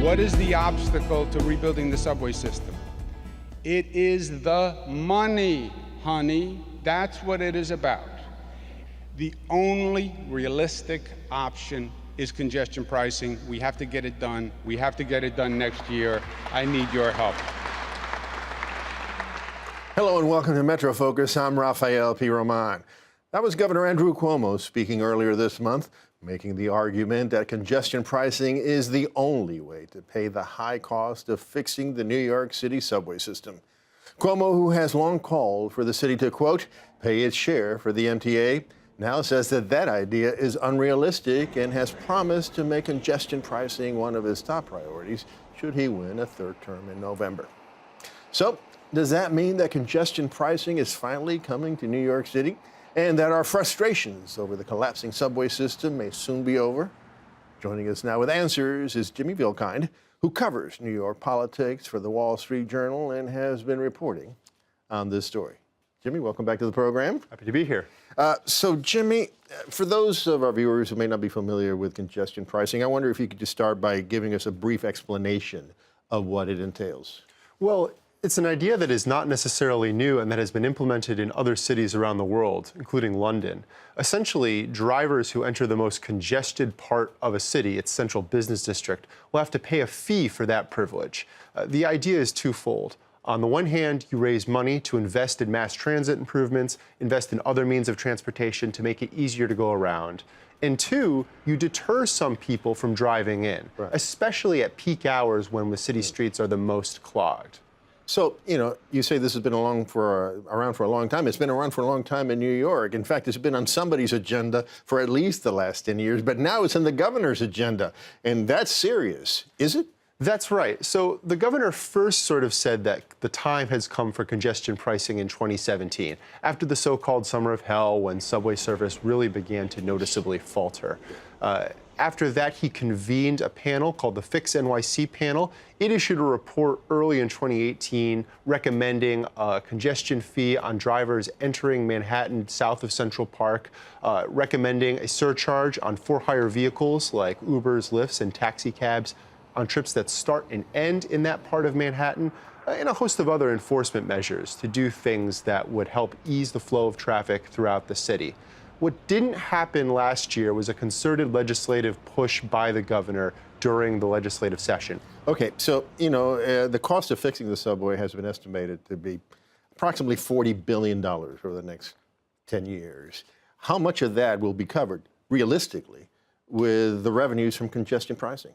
What is the obstacle to rebuilding the subway system? It is the money, honey. That's what it is about. The only realistic option is congestion pricing. We have to get it done. We have to get it done next year. I need your help. Hello and welcome to Metro Focus. I'm Rafael P. Roman. That was Governor Andrew Cuomo speaking earlier this month, making the argument that congestion pricing is the only way to pay the high cost of fixing the New York City subway system. Cuomo, who has long called for the city to, quote, pay its share for the MTA, now says that idea is unrealistic and has promised to make congestion pricing one of his top priorities should he win a third term in November. So, does that mean that congestion pricing is finally coming to New York City and that our frustrations over the collapsing subway system may soon be over? Joining us now with answers is Jimmy Vilkind, who covers New York politics for the Wall Street Journal and has been reporting on this story. Jimmy, welcome back to the program. Happy to be here. So, Jimmy, for those of our viewers who may not be familiar with congestion pricing, I wonder if you could just start by giving us a brief explanation of what it entails. Well, it's an idea that is not necessarily new and that has been implemented in other cities around the world, including London. Essentially, drivers who enter the most congested part of a city, its central business district, will have to pay a fee for that privilege. The idea is twofold. On the one hand, you raise money to invest in mass transit improvements, invest in other means of transportation to make it easier to go around. And two, you deter some people from driving in, especially at peak hours when the city streets are the most clogged. So, you say this has been around for a long time. It's been around for a long time in New York. In fact, it's been on somebody's agenda for at least the last 10 years, but now it's in the governor's agenda. And that's serious, is it? That's right. So the governor first sort of said that the time has come for congestion pricing in 2017, after the so-called summer of hell when subway service really began to noticeably falter. After that, he convened a panel called the Fix NYC panel. It issued a report early in 2018 recommending a congestion fee on drivers entering Manhattan south of Central Park, recommending a surcharge on for-hire vehicles like Ubers, Lyfts, and taxi cabs on trips that start and end in that part of Manhattan, and a host of other enforcement measures to do things that would help ease the flow of traffic throughout the city. What didn't happen last year was a concerted legislative push by the governor during the legislative session. Okay, so, the cost of fixing the subway has been estimated to be approximately $40 billion over the next 10 years. How much of that will be covered, realistically, with the revenues from congestion pricing?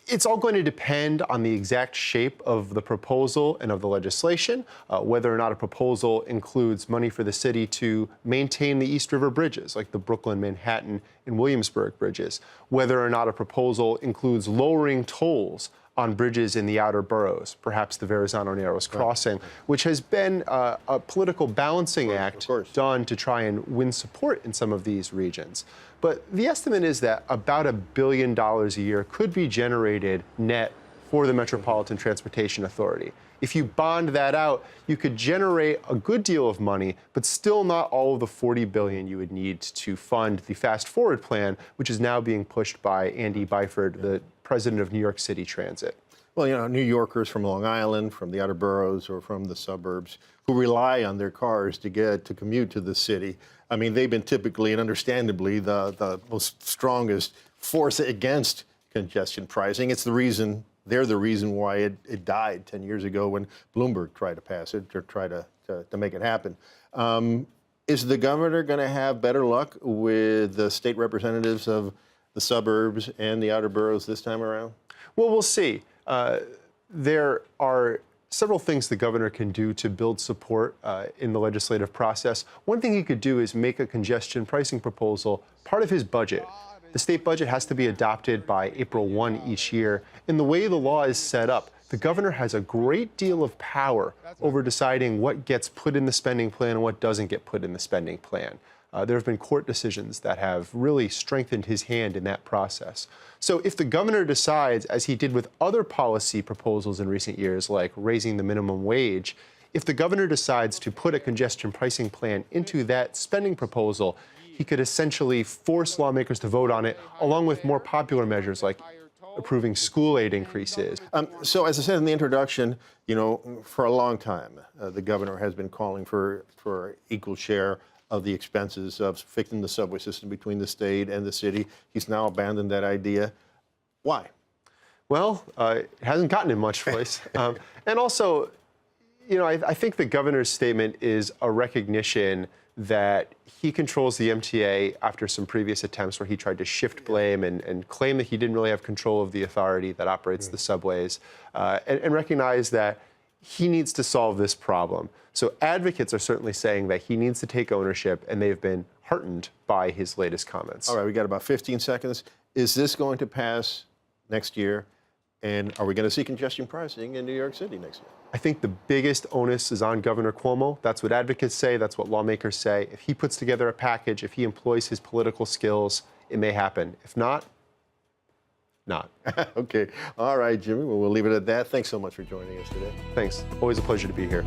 It's all going to depend on the exact shape of the proposal and of the legislation, whether or not a proposal includes money for the city to maintain the East River bridges, like the Brooklyn, Manhattan, and Williamsburg bridges, whether or not a proposal includes lowering tolls on bridges in the outer boroughs, perhaps the Verrazano Narrows crossing, which has been a political balancing act done to try and win support in some of these regions. But the estimate is that about $1 billion a year could be generated net for the Metropolitan Transportation Authority. If you bond that out, you could generate a good deal of money, but still not all of the $40 billion you would need to fund the Fast Forward plan, which is now being pushed by Andy Byford, the president of New York City Transit. Well, New Yorkers from Long Island, from the outer boroughs, or from the suburbs who rely on their cars to commute to the city. I mean, they've been typically and understandably the most strongest force against congestion pricing. They're the reason why it died 10 years ago when Bloomberg tried to pass it or try to make it happen. Is the governor going to have better luck with the state representatives of the suburbs and the outer boroughs this time around? Well, we'll see. There are several things the governor can do to build support in the legislative process. One thing he could do is make a congestion pricing proposal part of his budget. The state budget has to be adopted by April 1 each year. And the way the law is set up, the governor has a great deal of power over deciding what gets put in the spending plan and what doesn't get put in the spending plan. There have been court decisions that have really strengthened his hand in that process. So if the governor decides, as he did with other policy proposals in recent years, like raising the minimum wage, if the governor decides to put a congestion pricing plan into that spending proposal, he could essentially force lawmakers to vote on it, along with more popular measures like approving school aid increases. So as I said in the introduction, for a long time, the governor has been calling for equal share of the expenses of fixing the subway system between the state and the city. He's now abandoned that idea. Why? Well, it hasn't gotten him much place. And also, I think the governor's statement is a recognition that he controls the MTA after some previous attempts where he tried to shift blame and claim that he didn't really have control of the authority that operates the subways, and recognize that he needs to solve this problem. So advocates are certainly saying that he needs to take ownership, and they've been heartened by his latest comments. All right, we got about 15 seconds. Is this going to pass next year? And are we going to see congestion pricing in New York City next year? I think the biggest onus is on Governor Cuomo. That's what advocates say. That's what lawmakers say. If he puts together a package, if he employs his political skills, it may happen. If not, not. Okay. All right, Jimmy. Well, we'll leave it at that. Thanks so much for joining us today. Thanks. Always a pleasure to be here.